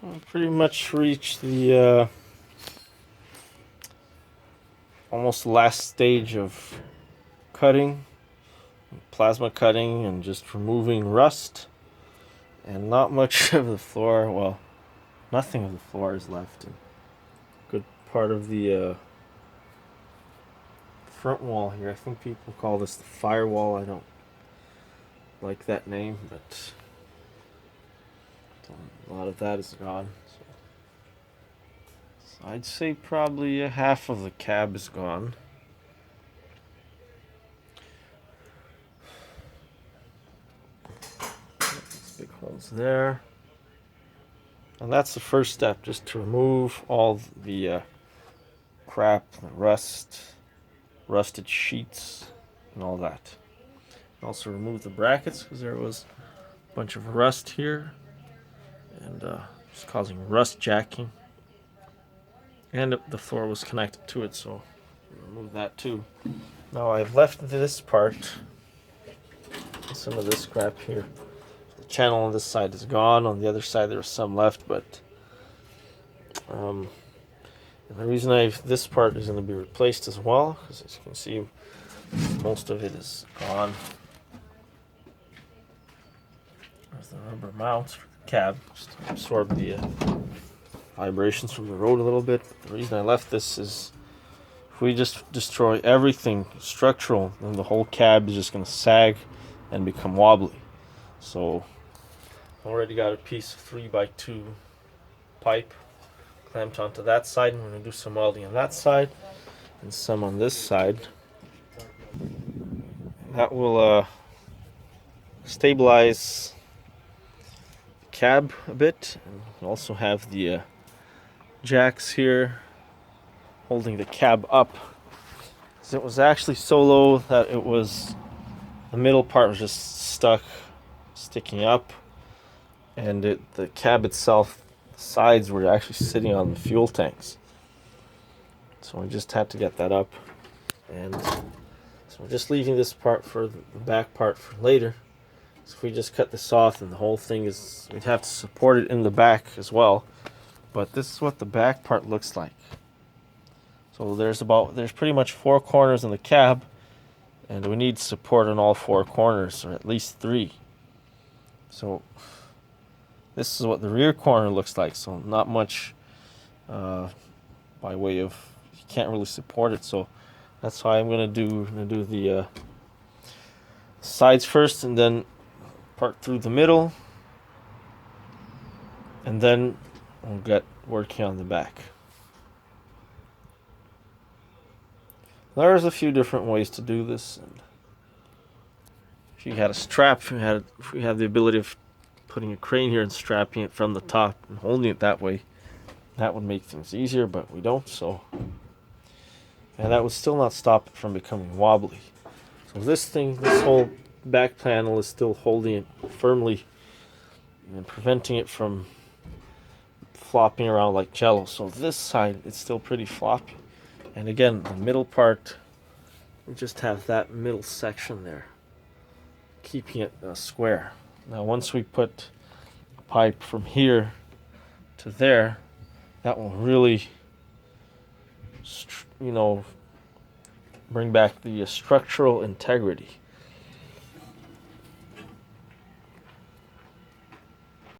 I pretty much reached the almost last stage of cutting, plasma cutting, and just removing rust. And not much of the floor, well, nothing of the floor is left. And good part of the front wall here. I think people call this the firewall. I don't like that name, but a lot of that is gone. So I'd say probably half of the cab is gone. Big holes there. And that's the first step, just to remove all the crap, the rusted sheets, and all that. Also remove the brackets because there was a bunch of rust here and just causing rust jacking. And the floor was connected to it, so remove that too. Now I've left this part, some of this crap here. The channel on this side is gone. On the other side there was some left, but and the reason this part is going to be replaced as well, because as you can see, most of it is gone. There's the rubber mounts for the cab, just to absorb the vibrations from the road a little bit. But the reason I left this is if we just destroy everything structural, then the whole cab is just going to sag and become wobbly. So I already got a piece of 3x2 pipe clamped onto that side, and we're going to do some welding on that side and some on this side. That will stabilize the cab a bit, and we'll also have the jacks here holding the cab up. So it was actually so low that the middle part was just sticking up, and the cab itself, the sides were actually sitting on the fuel tanks. So I just had to get that up, and so we're just leaving this part for the back part for later. So if we just cut this off, then the whole thing we'd have to support it in the back as well. But this is what the back part looks like. So there's pretty much 4 corners in the cab, and we need support on all 4 corners, or at least 3. So this is what the rear corner looks like. So not much by way of, you can't really support it. So that's why I'm gonna do the sides first, and then part through the middle, and then we'll get working on the back. There's a few different ways to do this, and if you had a strap, if we had the ability of putting a crane here and strapping it from the top and holding it that way, that would make things easier, but we don't. So, and that would still not stop it from becoming wobbly. So this whole back panel is still holding it firmly and preventing it from flopping around like jello. So this side, it's still pretty floppy. And again, the middle part, we just have that middle section there, keeping it square. Now once we put a pipe from here to there, that will really, bring back the structural integrity.